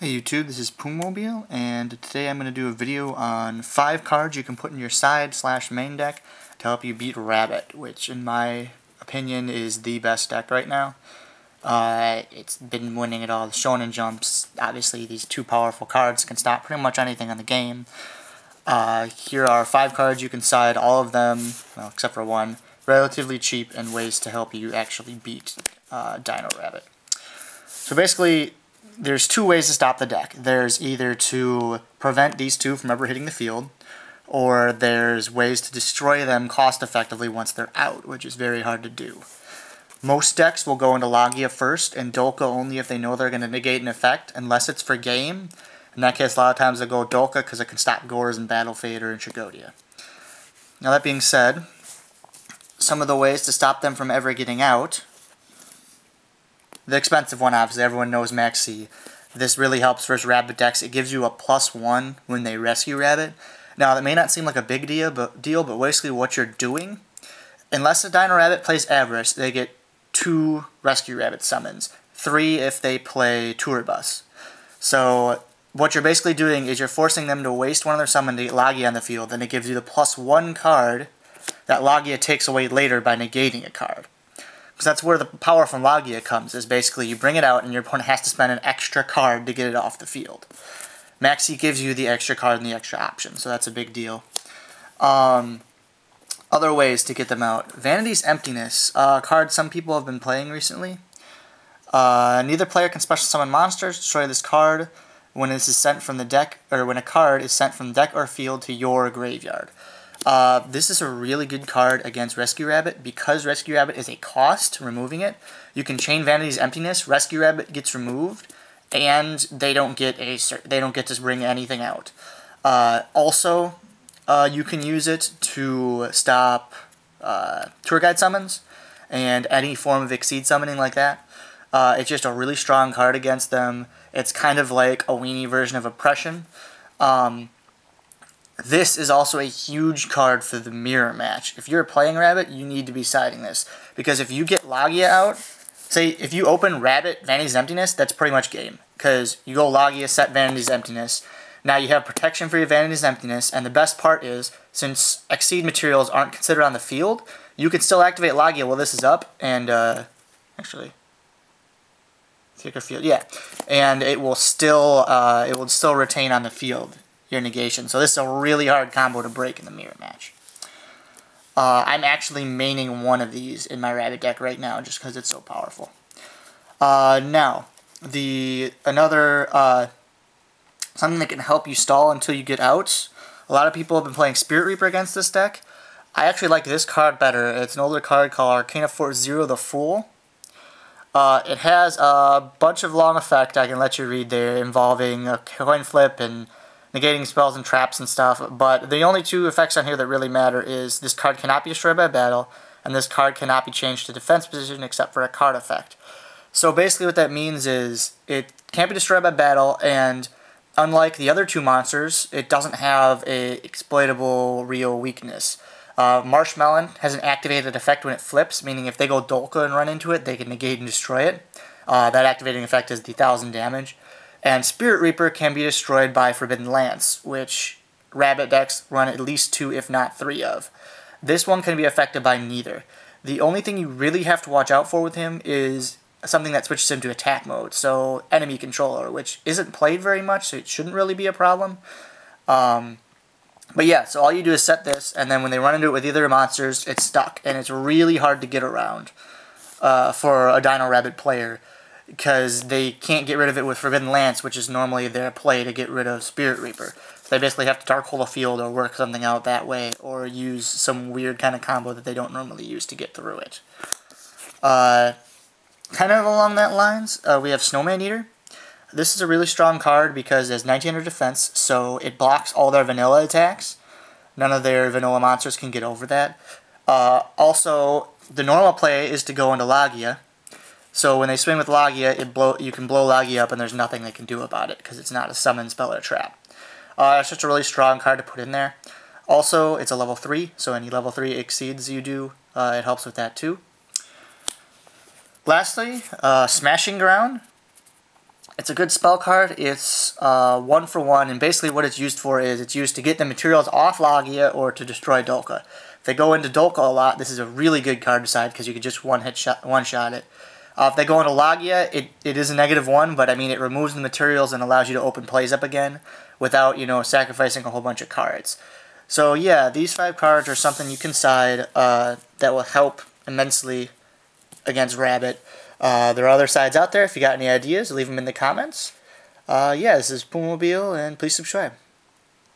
Hey YouTube, this is Poommobile, and today I'm going to do a video on 5 cards you can put in your side/main deck to help you beat Rabbit, which in my opinion is the best deck right now. It's been winning at all the shonen jumps. Obviously these 2 powerful cards can stop pretty much anything in the game. Here are 5 cards you can side, all of them, well, except for one, relatively cheap, and ways to help you actually beat Dino Rabbit. So basically, there's 2 ways to stop the deck. There's either to prevent these 2 from ever hitting the field, or there's ways to destroy them cost effectively once they're out, which is very hard to do. Most decks will go into Logia first, and Dolka only if they know they're going to negate an effect, unless it's for game. In that case, a lot of times they'll go Dolka because it can stop Gores in Battle Fade or in Tragodia. Now that being said, some of the ways to stop them from ever getting out. The expensive one, obviously, everyone knows Maxi. This really helps versus Rabbit decks. It gives you a +1 when they rescue Rabbit. Now, that may not seem like a big deal, but basically what you're doing, unless a Dino Rabbit plays Avarice, they get 2 Rescue Rabbit summons. 3 if they play Tour Bus. So, what you're basically doing is you're forcing them to waste one of their summon to get Logia on the field, and it gives you the +1 card that Logia takes away later by negating a card. Because that's where the power from Logia comes, is basically you bring it out and your opponent has to spend an extra card to get it off the field. Maxi gives you the extra card and the extra option, so that's a big deal. Other ways to get them out. Vanity's Emptiness, a card some people have been playing recently. Neither player can special summon monsters. Destroy this card when this is sent from the deck, or when a card is sent from the deck or field to your graveyard. This is a really good card against Rescue Rabbit. Because Rescue Rabbit is a cost, removing it, you can chain Vanity's Emptiness, Rescue Rabbit gets removed, and they don't get to bring anything out. Also, you can use it to stop Tour Guide summons and any form of Exceed summoning like that. It's just a really strong card against them. It's kind of like a weenie version of Oppression. This is also a huge card for the mirror match. If you're playing Rabbit, you need to be siding this. Because if you get Logia out, say if you open Rabbit, Vanity's Emptiness, that's pretty much game. Because you go Logia, set Vanity's Emptiness. Now you have protection for your Vanity's Emptiness, and the best part is, since Exceed materials aren't considered on the field, you can still activate Logia while this is up, and, actually, Kicker Field, yeah. And it will still retain on the field your negation. So this is a really hard combo to break in the mirror match. I'm actually maining one of these in my Rabbit deck right now just because it's so powerful. Now, something that can help you stall until you get out. A lot of people have been playing Spirit Reaper against this deck. I actually like this card better. It's an older card called Arcana Force Zero the Fool. It has a bunch of long effect I can let you read there involving a coin flip and negating spells and traps and stuff, but the only 2 effects on here that really matter is this card cannot be destroyed by battle, and this card cannot be changed to defense position except for a card effect. So basically what that means is it can't be destroyed by battle, and unlike the other 2 monsters, it doesn't have a exploitable real weakness. Marshmelon has an activated effect when it flips, meaning if they go Dolka and run into it, they can negate and destroy it. That activating effect is the 1000 damage. And Spirit Reaper can be destroyed by Forbidden Lance, which Rabbit decks run at least 2, if not 3 of. This one can be affected by neither. The only thing you really have to watch out for with him is something that switches him to attack mode, so Enemy Controller, which isn't played very much, so it shouldn't really be a problem. But yeah, so all you do is set this, and then when they run into it with either monsters, it's stuck, and it's really hard to get around for a Dino Rabbit player, because they can't get rid of it with Forbidden Lance, which is normally their play to get rid of Spirit Reaper. So they basically have to Dark Hole the field or work something out that way, or use some weird kind of combo that they don't normally use to get through it. Kind of along that lines, we have Snowman Eater. This is a really strong card because it has 1900 defense, so it blocks all their vanilla attacks. None of their vanilla monsters can get over that. Also, the normal play is to go into Logia. So when they swing with Logia, you can blow Logia up and there's nothing they can do about it because it's not a summon, spell, or trap. It's just a really strong card to put in there. Also, it's a level 3, so any level 3 exceeds you do, it helps with that too. Lastly, Smashing Ground. It's a good spell card. It's 1-for-1, and basically what it's used for is it's used to get the materials off Logia or to destroy Dolka. If they go into Dolka a lot, this is a really good card to side because you can just one-shot it. If they go into Logia, it is a -1, but I mean it removes the materials and allows you to open plays up again without, you know, sacrificing a whole bunch of cards. So yeah, these 5 cards are something you can side that will help immensely against Rabbit. There are other sides out there. If you got any ideas, leave them in the comments. Yeah, this is Poommobile, and please subscribe.